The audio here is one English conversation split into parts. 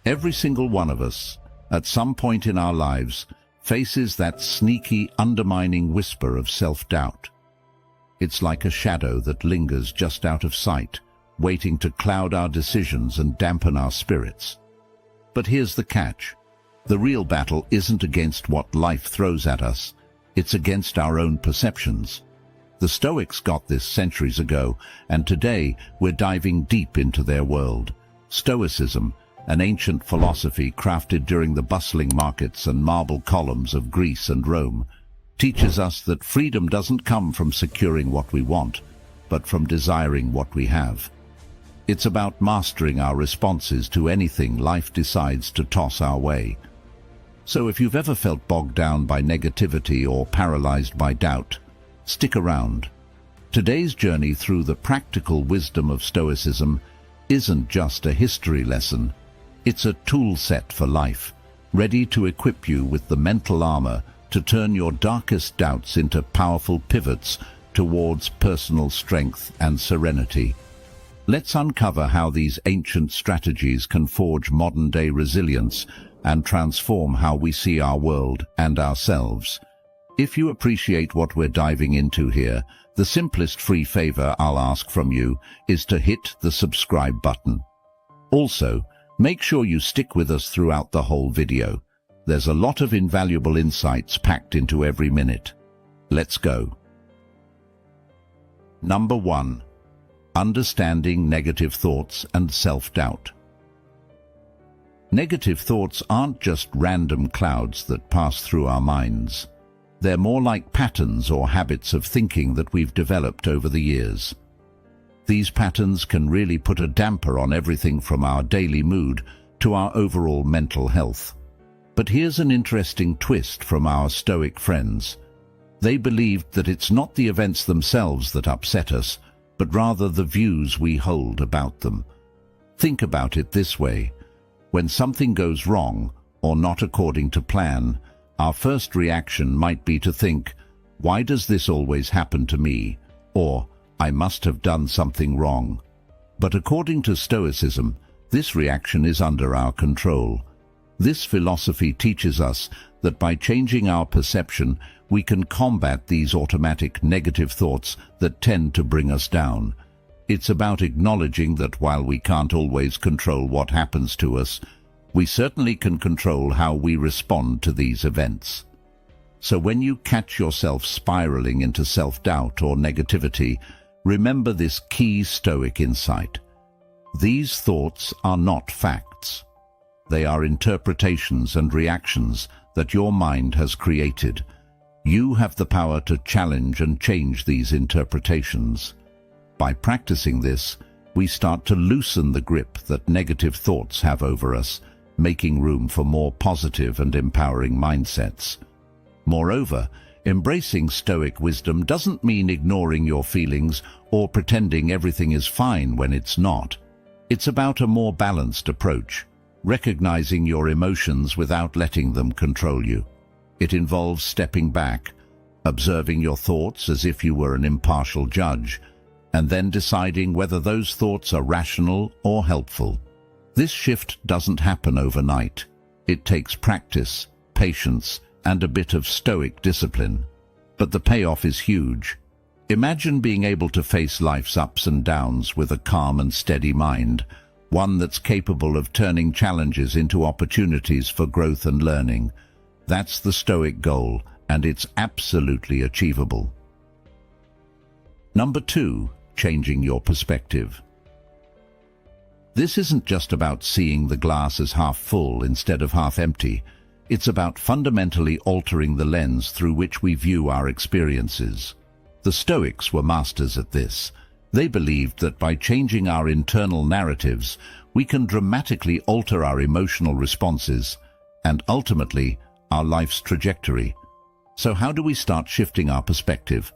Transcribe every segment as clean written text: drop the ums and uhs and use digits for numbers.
Every single one of us, at some point in our lives, faces that sneaky, undermining whisper of self-doubt. It's like a shadow that lingers just out of sight, waiting to cloud our decisions and dampen our spirits. But here's the catch. The real battle isn't against what life throws at us, it's against our own perceptions. The Stoics got this centuries ago, and today we're diving deep into their world. Stoicism, an ancient philosophy crafted during the bustling markets and marble columns of Greece and Rome, teaches us that freedom doesn't come from securing what we want, but from desiring what we have. It's about mastering our responses to anything life decides to toss our way. So if you've ever felt bogged down by negativity or paralyzed by doubt, stick around. Today's journey through the practical wisdom of Stoicism isn't just a history lesson. It's a tool set for life, ready to equip you with the mental armor to turn your darkest doubts into powerful pivots towards personal strength and serenity. Let's uncover how these ancient strategies can forge modern-day resilience and transform how we see our world and ourselves. If you appreciate what we're diving into here, the simplest free favor I'll ask from you is to hit the subscribe button. Also, make sure you stick with us throughout the whole video. There's a lot of invaluable insights packed into every minute. Let's go. Number 1. Understanding negative thoughts and self-doubt. Negative thoughts aren't just random clouds that pass through our minds. They're more like patterns or habits of thinking that we've developed over the years. These patterns can really put a damper on everything from our daily mood to our overall mental health. But here's an interesting twist from our Stoic friends. They believed that it's not the events themselves that upset us, but rather the views we hold about them. Think about it this way. When something goes wrong, or not according to plan, our first reaction might be to think, "Why does this always happen to me?" Or, "I must have done something wrong." But according to Stoicism, this reaction is under our control. This philosophy teaches us that by changing our perception, we can combat these automatic negative thoughts that tend to bring us down. It's about acknowledging that while we can't always control what happens to us, we certainly can control how we respond to these events. So when you catch yourself spiraling into self-doubt or negativity, remember this key Stoic insight. These thoughts are not facts. They are interpretations and reactions that your mind has created. You have the power to challenge and change these interpretations. By practicing this, we start to loosen the grip that negative thoughts have over us, making room for more positive and empowering mindsets. Moreover, embracing Stoic wisdom doesn't mean ignoring your feelings or pretending everything is fine when it's not. It's about a more balanced approach, recognizing your emotions without letting them control you. It involves stepping back, observing your thoughts as if you were an impartial judge, and then deciding whether those thoughts are rational or helpful. This shift doesn't happen overnight. It takes practice, patience, and a bit of Stoic discipline. But the payoff is huge. Imagine being able to face life's ups and downs with a calm and steady mind, one that's capable of turning challenges into opportunities for growth and learning. That's the Stoic goal, and it's absolutely achievable. Number 2. Changing your perspective. This isn't just about seeing the glass as half full instead of half empty. It's about fundamentally altering the lens through which we view our experiences. The Stoics were masters at this. They believed that by changing our internal narratives, we can dramatically alter our emotional responses and ultimately our life's trajectory. So how do we start shifting our perspective?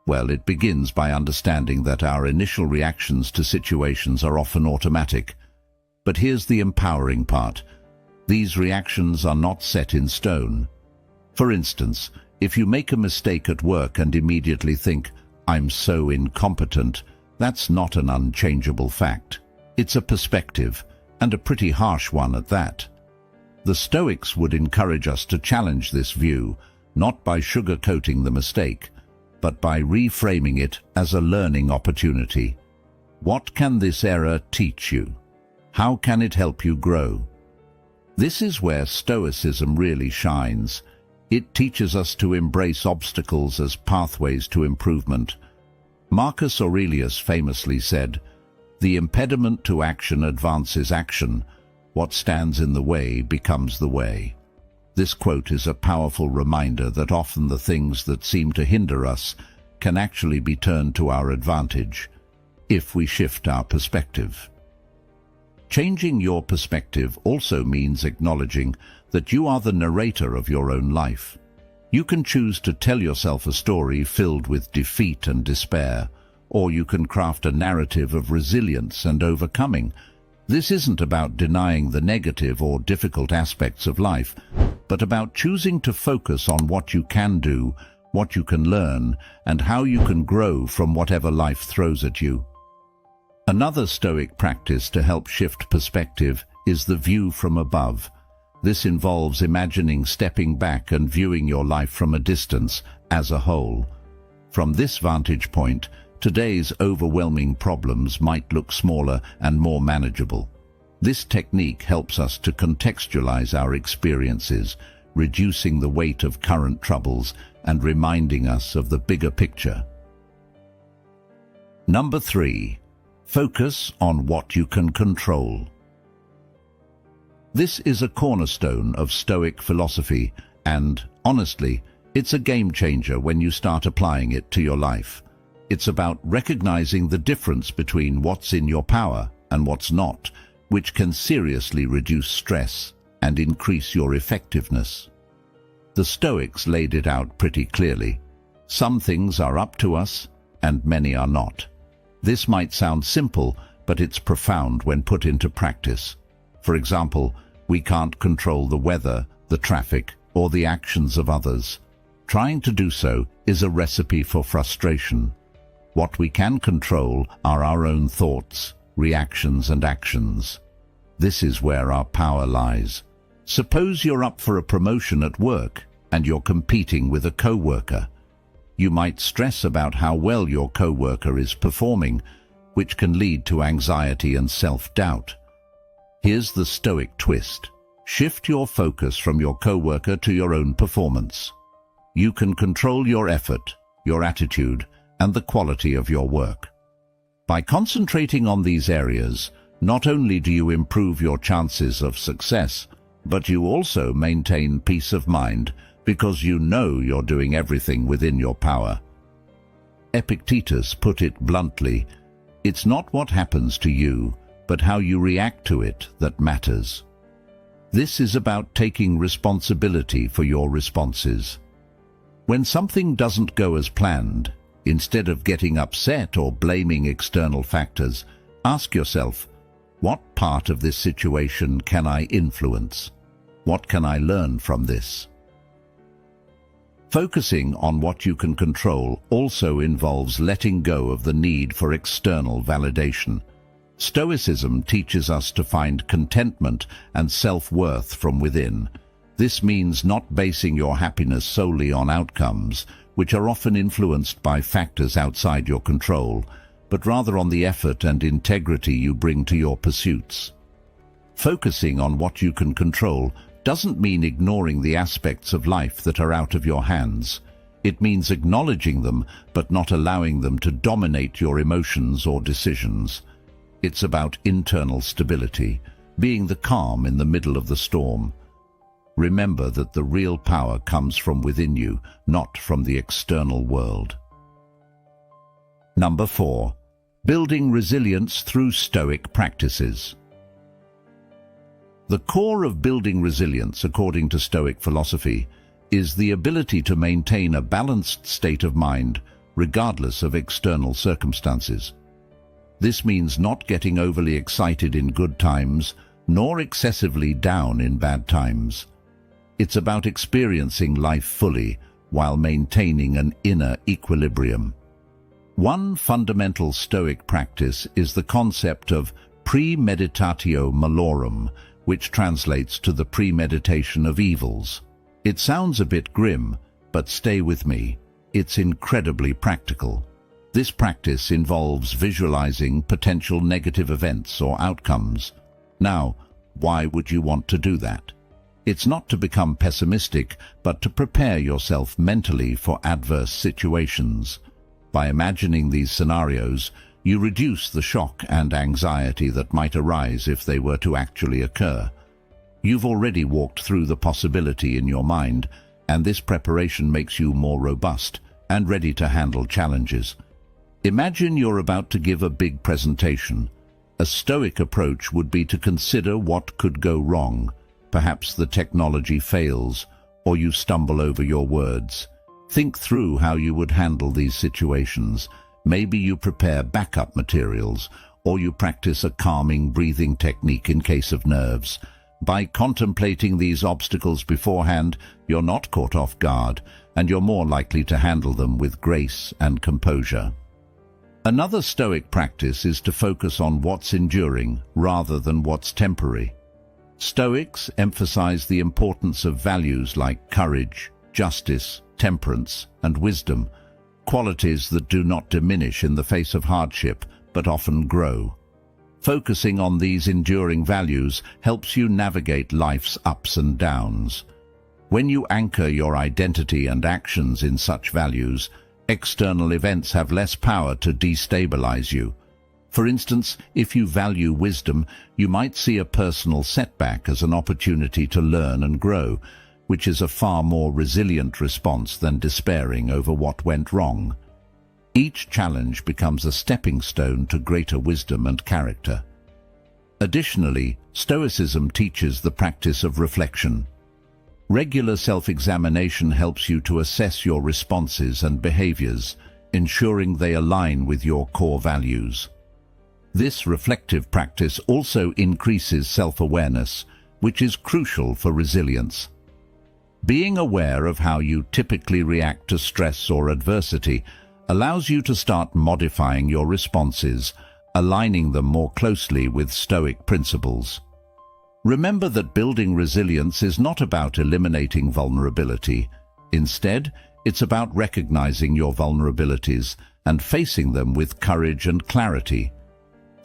Well, it begins by understanding that our initial reactions to situations are often automatic. But here's the empowering part. These reactions are not set in stone. For instance, if you make a mistake at work and immediately think, "I'm so incompetent," that's not an unchangeable fact. It's a perspective, and a pretty harsh one at that. The Stoics would encourage us to challenge this view, not by sugarcoating the mistake, but by reframing it as a learning opportunity. What can this error teach you? How can it help you grow? This is where Stoicism really shines. It teaches us to embrace obstacles as pathways to improvement. Marcus Aurelius famously said, "The impediment to action advances action. What stands in the way becomes the way." This quote is a powerful reminder that often the things that seem to hinder us can actually be turned to our advantage if we shift our perspective. Changing your perspective also means acknowledging that you are the narrator of your own life. You can choose to tell yourself a story filled with defeat and despair, or you can craft a narrative of resilience and overcoming. This isn't about denying the negative or difficult aspects of life, but about choosing to focus on what you can do, what you can learn, and how you can grow from whatever life throws at you. Another Stoic practice to help shift perspective is the view from above. This involves imagining stepping back and viewing your life from a distance as a whole. From this vantage point, today's overwhelming problems might look smaller and more manageable. This technique helps us to contextualize our experiences, reducing the weight of current troubles and reminding us of the bigger picture. Number 3. Focus on what you can control. This is a cornerstone of Stoic philosophy, and, honestly, it's a game changer when you start applying it to your life. It's about recognizing the difference between what's in your power and what's not, which can seriously reduce stress and increase your effectiveness. The Stoics laid it out pretty clearly. Some things are up to us, and many are not. This might sound simple, but it's profound when put into practice. For example, we can't control the weather, the traffic, or the actions of others. Trying to do so is a recipe for frustration. What we can control are our own thoughts, reactions, and actions. This is where our power lies. Suppose you're up for a promotion at work and you're competing with a co-worker. You might stress about how well your co-worker is performing, which can lead to anxiety and self-doubt. Here's the Stoic twist. Shift your focus from your co-worker to your own performance. You can control your effort, your attitude, and the quality of your work. By concentrating on these areas, not only do you improve your chances of success, but you also maintain peace of mind because you know you're doing everything within your power. Epictetus put it bluntly, "It's not what happens to you, but how you react to it that matters." This is about taking responsibility for your responses. When something doesn't go as planned, instead of getting upset or blaming external factors, ask yourself, what part of this situation can I influence? What can I learn from this? Focusing on what you can control also involves letting go of the need for external validation. Stoicism teaches us to find contentment and self-worth from within. This means not basing your happiness solely on outcomes, which are often influenced by factors outside your control, but rather on the effort and integrity you bring to your pursuits. Focusing on what you can control doesn't mean ignoring the aspects of life that are out of your hands. It means acknowledging them, but not allowing them to dominate your emotions or decisions. It's about internal stability, being the calm in the middle of the storm. Remember that the real power comes from within you, not from the external world. Number 4. Building resilience through Stoic practices. The core of building resilience, according to Stoic philosophy, is the ability to maintain a balanced state of mind, regardless of external circumstances. This means not getting overly excited in good times, nor excessively down in bad times. It's about experiencing life fully while maintaining an inner equilibrium. One fundamental Stoic practice is the concept of premeditatio malorum, which translates to the premeditation of evils. It sounds a bit grim, but stay with me. It's incredibly practical. This practice involves visualizing potential negative events or outcomes. Now, why would you want to do that? It's not to become pessimistic, but to prepare yourself mentally for adverse situations. By imagining these scenarios, you reduce the shock and anxiety that might arise if they were to actually occur. You've already walked through the possibility in your mind, and this preparation makes you more robust and ready to handle challenges. Imagine you're about to give a big presentation. A stoic approach would be to consider what could go wrong. Perhaps the technology fails, or you stumble over your words. Think through how you would handle these situations. Maybe you prepare backup materials, or you practice a calming breathing technique in case of nerves. By contemplating these obstacles beforehand, you're not caught off guard, and you're more likely to handle them with grace and composure. Another Stoic practice is to focus on what's enduring rather than what's temporary. Stoics emphasize the importance of values like courage, justice, temperance, and wisdom, qualities that do not diminish in the face of hardship, but often grow. Focusing on these enduring values helps you navigate life's ups and downs. When you anchor your identity and actions in such values, external events have less power to destabilize you. For instance, if you value wisdom, you might see a personal setback as an opportunity to learn and grow, which is a far more resilient response than despairing over what went wrong. Each challenge becomes a stepping stone to greater wisdom and character. Additionally, Stoicism teaches the practice of reflection. Regular self-examination helps you to assess your responses and behaviors, ensuring they align with your core values. This reflective practice also increases self-awareness, which is crucial for resilience. Being aware of how you typically react to stress or adversity allows you to start modifying your responses, aligning them more closely with Stoic principles. Remember that building resilience is not about eliminating vulnerability. Instead, it's about recognizing your vulnerabilities and facing them with courage and clarity.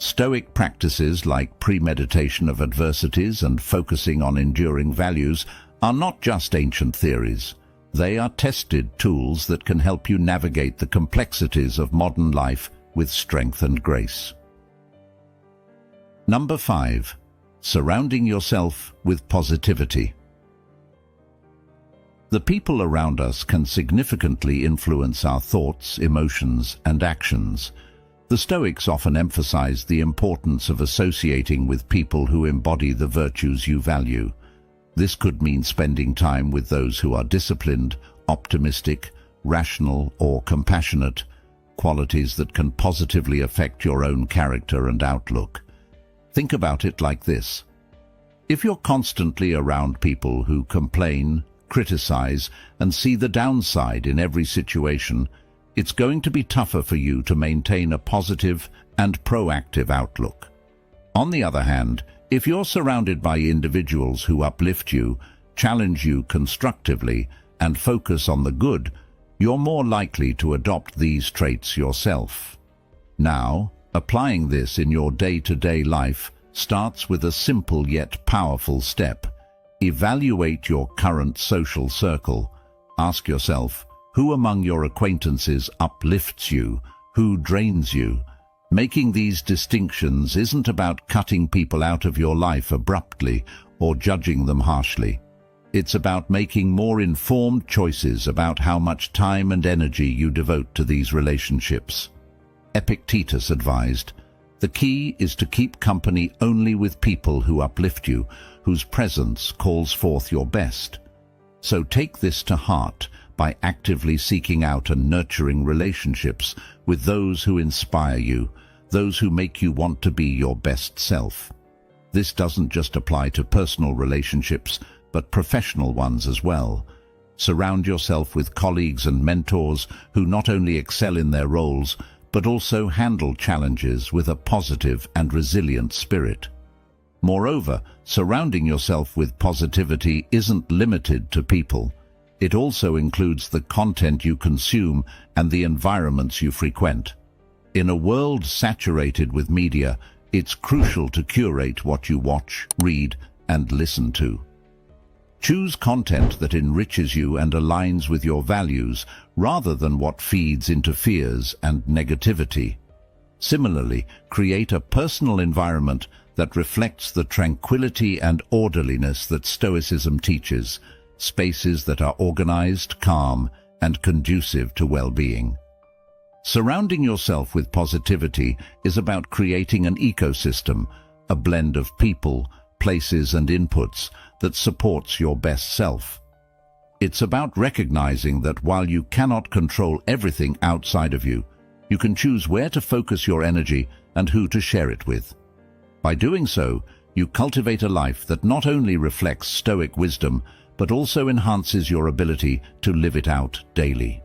Stoic practices like premeditation of adversities and focusing on enduring values are not just ancient theories. They are tested tools that can help you navigate the complexities of modern life with strength and grace. Number 5. Surrounding yourself with positivity. The people around us can significantly influence our thoughts, emotions, and actions. The Stoics often emphasize the importance of associating with people who embody the virtues you value. This could mean spending time with those who are disciplined, optimistic, rational, or compassionate, qualities that can positively affect your own character and outlook. Think about it like this. If you're constantly around people who complain, criticize, and see the downside in every situation, it's going to be tougher for you to maintain a positive and proactive outlook. On the other hand, if you're surrounded by individuals who uplift you, challenge you constructively, and focus on the good, you're more likely to adopt these traits yourself. Now, applying this in your day-to-day life starts with a simple yet powerful step. Evaluate your current social circle. Ask yourself, who among your acquaintances uplifts you? Who drains you? Making these distinctions isn't about cutting people out of your life abruptly or judging them harshly. It's about making more informed choices about how much time and energy you devote to these relationships. Epictetus advised, "The key is to keep company only with people who uplift you, whose presence calls forth your best." So take this to heart by actively seeking out and nurturing relationships with those who inspire you, those who make you want to be your best self. This doesn't just apply to personal relationships, but professional ones as well. Surround yourself with colleagues and mentors who not only excel in their roles, but also handle challenges with a positive and resilient spirit. Moreover, surrounding yourself with positivity isn't limited to people. It also includes the content you consume and the environments you frequent. In a world saturated with media, it's crucial to curate what you watch, read, and listen to. Choose content that enriches you and aligns with your values, rather than what feeds into fears and negativity. Similarly, create a personal environment that reflects the tranquility and orderliness that Stoicism teaches, spaces that are organized, calm, and conducive to well-being. Surrounding yourself with positivity is about creating an ecosystem, a blend of people, places, and inputs that supports your best self. It's about recognizing that while you cannot control everything outside of you, you can choose where to focus your energy and who to share it with. By doing so, you cultivate a life that not only reflects Stoic wisdom, but also enhances your ability to live it out daily.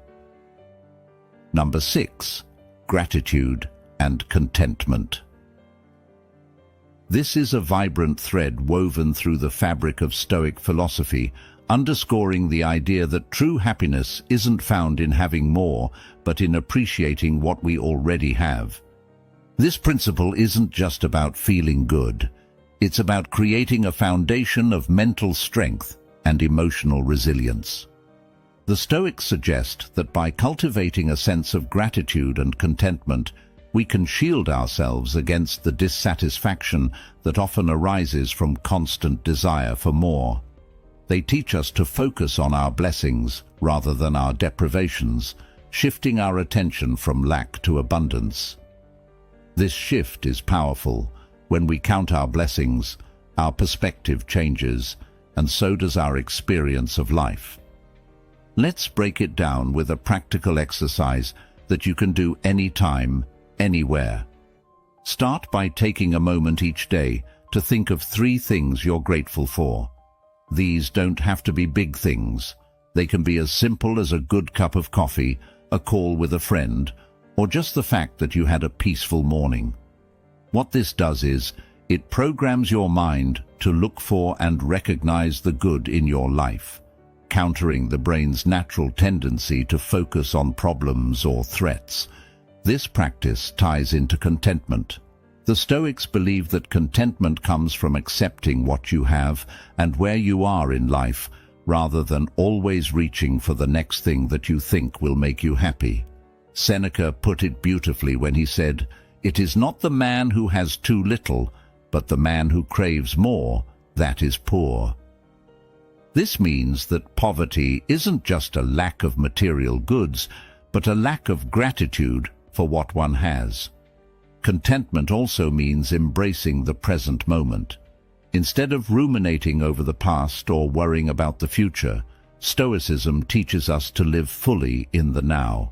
Number 6. Gratitude and contentment. This is a vibrant thread woven through the fabric of Stoic philosophy, underscoring the idea that true happiness isn't found in having more, but in appreciating what we already have. This principle isn't just about feeling good. It's about creating a foundation of mental strength and emotional resilience. The Stoics suggest that by cultivating a sense of gratitude and contentment, we can shield ourselves against the dissatisfaction that often arises from constant desire for more. They teach us to focus on our blessings rather than our deprivations, shifting our attention from lack to abundance. This shift is powerful. When we count our blessings, our perspective changes, and so does our experience of life. Let's break it down with a practical exercise that you can do anytime, anywhere. Start by taking a moment each day to think of 3 things you're grateful for. These don't have to be big things. They can be as simple as a good cup of coffee, a call with a friend, or just the fact that you had a peaceful morning. What this does is, it programs your mind to look for and recognize the good in your life, countering the brain's natural tendency to focus on problems or threats. This practice ties into contentment. The Stoics believe that contentment comes from accepting what you have and where you are in life, rather than always reaching for the next thing that you think will make you happy. Seneca put it beautifully when he said, "It is not the man who has too little, but the man who craves more, that is poor." This means that poverty isn't just a lack of material goods, but a lack of gratitude for what one has. Contentment also means embracing the present moment. Instead of ruminating over the past or worrying about the future, Stoicism teaches us to live fully in the now.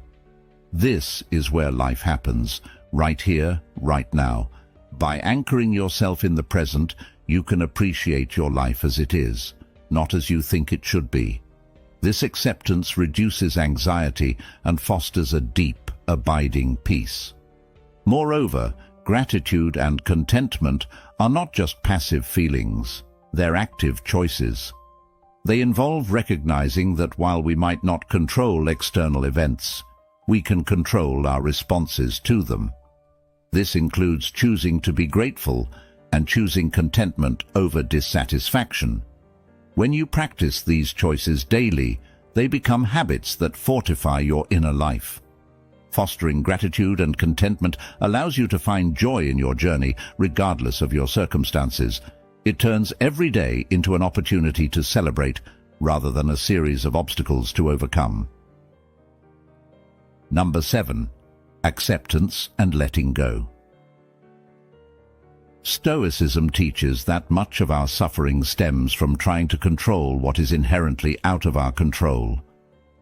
This is where life happens, right here, right now. By anchoring yourself in the present, you can appreciate your life as it is, not as you think it should be. This acceptance reduces anxiety and fosters a deep, abiding peace. Moreover, gratitude and contentment are not just passive feelings, they're active choices. They involve recognizing that while we might not control external events, we can control our responses to them. This includes choosing to be grateful and choosing contentment over dissatisfaction. When you practice these choices daily, they become habits that fortify your inner life. Fostering gratitude and contentment allows you to find joy in your journey, regardless of your circumstances. It turns every day into an opportunity to celebrate, rather than a series of obstacles to overcome. Number 7. Acceptance and letting go. Stoicism teaches that much of our suffering stems from trying to control what is inherently out of our control.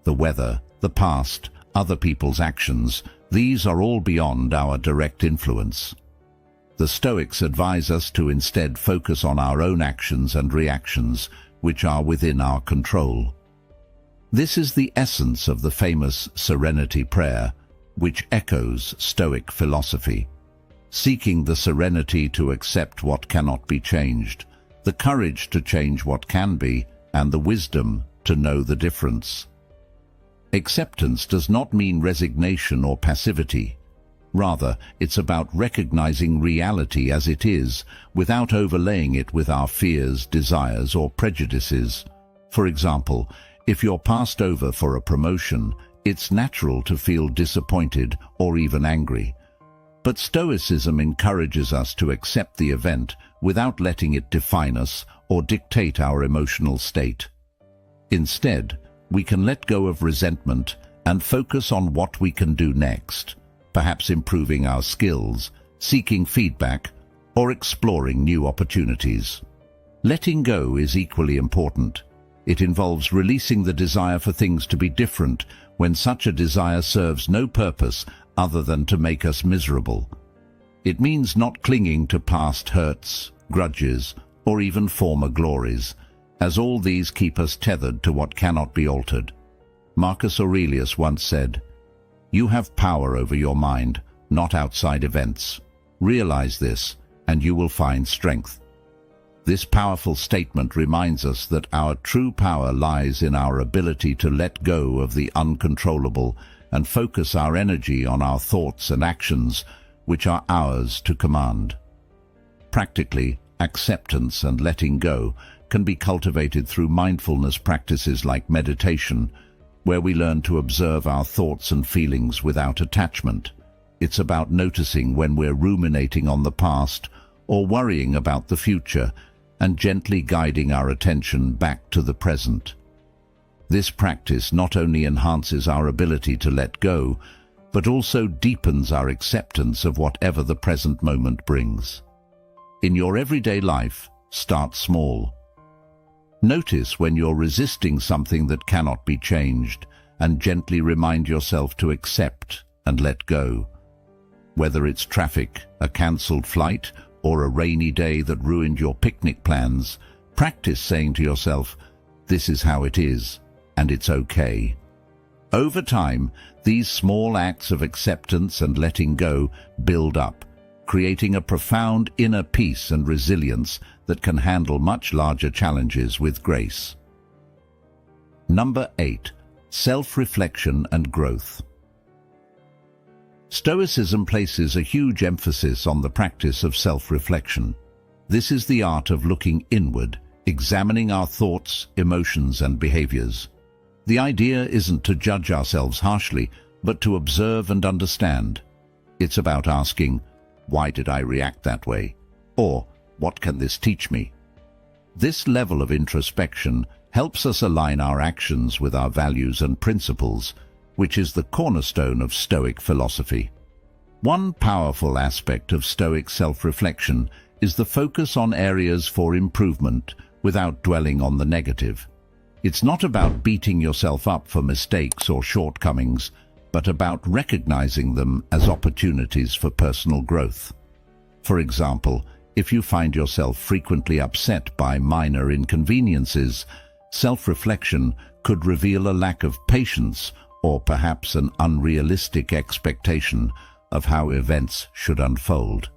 The weather, the past, other people's actions, these are all beyond our direct influence. The Stoics advise us to instead focus on our own actions and reactions, which are within our control. This is the essence of the famous Serenity Prayer, which echoes Stoic philosophy. Seeking the serenity to accept what cannot be changed, the courage to change what can be, and the wisdom to know the difference. Acceptance does not mean resignation or passivity. Rather, it's about recognizing reality as it is, without overlaying it with our fears, desires, or prejudices. For example, if you're passed over for a promotion, it's natural to feel disappointed or even angry. But Stoicism encourages us to accept the event without letting it define us or dictate our emotional state. Instead, we can let go of resentment and focus on what we can do next, perhaps improving our skills, seeking feedback, or exploring new opportunities. Letting go is equally important. It involves releasing the desire for things to be different when such a desire serves no purpose other than to make us miserable. It means not clinging to past hurts, grudges, or even former glories, as all these keep us tethered to what cannot be altered. Marcus Aurelius once said, "You have power over your mind, not outside events. Realize this, and you will find strength." This powerful statement reminds us that our true power lies in our ability to let go of the uncontrollable and focus our energy on our thoughts and actions, which are ours to command. Practically, acceptance and letting go can be cultivated through mindfulness practices like meditation, where we learn to observe our thoughts and feelings without attachment. It's about noticing when we're ruminating on the past or worrying about the future, and gently guiding our attention back to the present. This practice not only enhances our ability to let go, but also deepens our acceptance of whatever the present moment brings. In your everyday life, start small. Notice when you're resisting something that cannot be changed, and gently remind yourself to accept and let go. Whether it's traffic, a cancelled flight, or a rainy day that ruined your picnic plans, practice saying to yourself, "This is how it is, and it's okay." Over time, these small acts of acceptance and letting go build up, creating a profound inner peace and resilience that can handle much larger challenges with grace. Number 8. Self-reflection and growth. Stoicism places a huge emphasis on the practice of self-reflection. This is the art of looking inward, examining our thoughts, emotions, and behaviors. The idea isn't to judge ourselves harshly, but to observe and understand. It's about asking, "Why did I react that way?" Or, "What can this teach me?" This level of introspection helps us align our actions with our values and principles, which is the cornerstone of Stoic philosophy. One powerful aspect of Stoic self-reflection is the focus on areas for improvement without dwelling on the negative. It's not about beating yourself up for mistakes or shortcomings, but about recognizing them as opportunities for personal growth. For example, if you find yourself frequently upset by minor inconveniences, self-reflection could reveal a lack of patience or perhaps an unrealistic expectation of how events should unfold.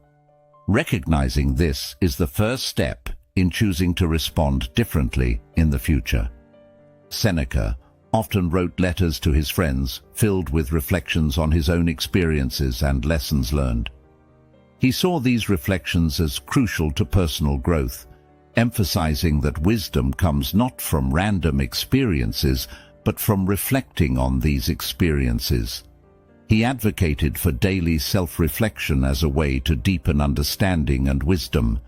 Recognizing this is the first step in choosing to respond differently in the future. Seneca often wrote letters to his friends filled with reflections on his own experiences and lessons learned. He saw these reflections as crucial to personal growth, emphasizing that wisdom comes not from random experiences, but from reflecting on these experiences. He advocated for daily self-reflection as a way to deepen understanding and wisdom.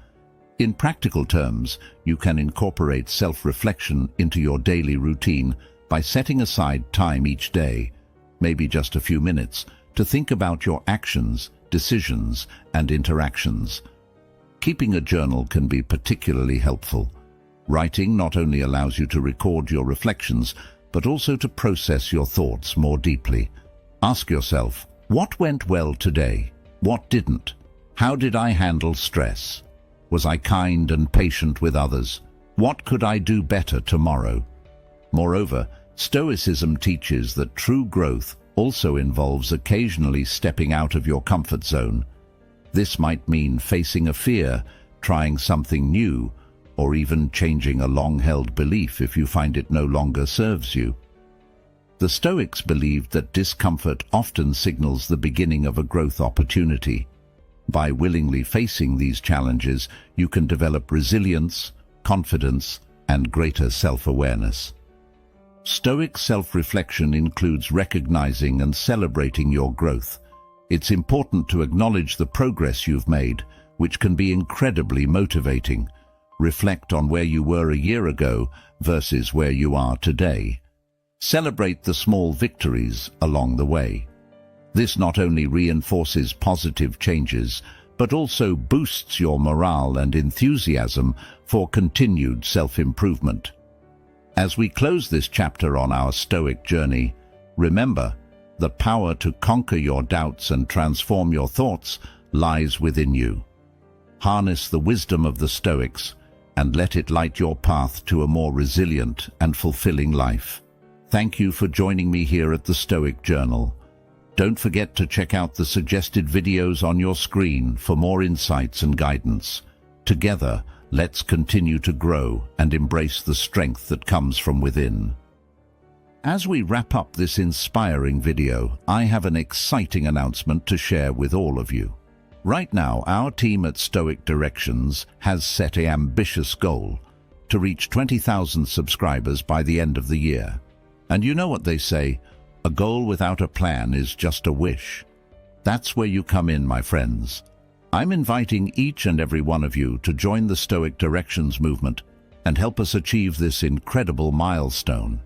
In practical terms, you can incorporate self-reflection into your daily routine by setting aside time each day, maybe just a few minutes, to think about your actions, decisions, and interactions. Keeping a journal can be particularly helpful. Writing not only allows you to record your reflections, but also to process your thoughts more deeply. Ask yourself, what went well today? What didn't? How did I handle stress? Was I kind and patient with others? What could I do better tomorrow? Moreover, Stoicism teaches that true growth also involves occasionally stepping out of your comfort zone. This might mean facing a fear, trying something new, or even changing a long-held belief if you find it no longer serves you. The Stoics believed that discomfort often signals the beginning of a growth opportunity. By willingly facing these challenges, you can develop resilience, confidence, and greater self-awareness. Stoic self-reflection includes recognizing and celebrating your growth. It's important to acknowledge the progress you've made, which can be incredibly motivating. Reflect on where you were a year ago versus where you are today. Celebrate the small victories along the way. This not only reinforces positive changes, but also boosts your morale and enthusiasm for continued self-improvement. As we close this chapter on our Stoic journey, remember, the power to conquer your doubts and transform your thoughts lies within you. Harness the wisdom of the Stoics and let it light your path to a more resilient and fulfilling life. Thank you for joining me here at the Stoic Journal. Don't forget to check out the suggested videos on your screen for more insights and guidance. Together, let's continue to grow and embrace the strength that comes from within. As we wrap up this inspiring video, I have an exciting announcement to share with all of you. Right now, our team at Stoic Directions has set an ambitious goal to reach 20,000 subscribers by the end of the year. And you know what they say, a goal without a plan is just a wish. That's where you come in, my friends. I'm inviting each and every one of you to join the Stoic Directions movement and help us achieve this incredible milestone.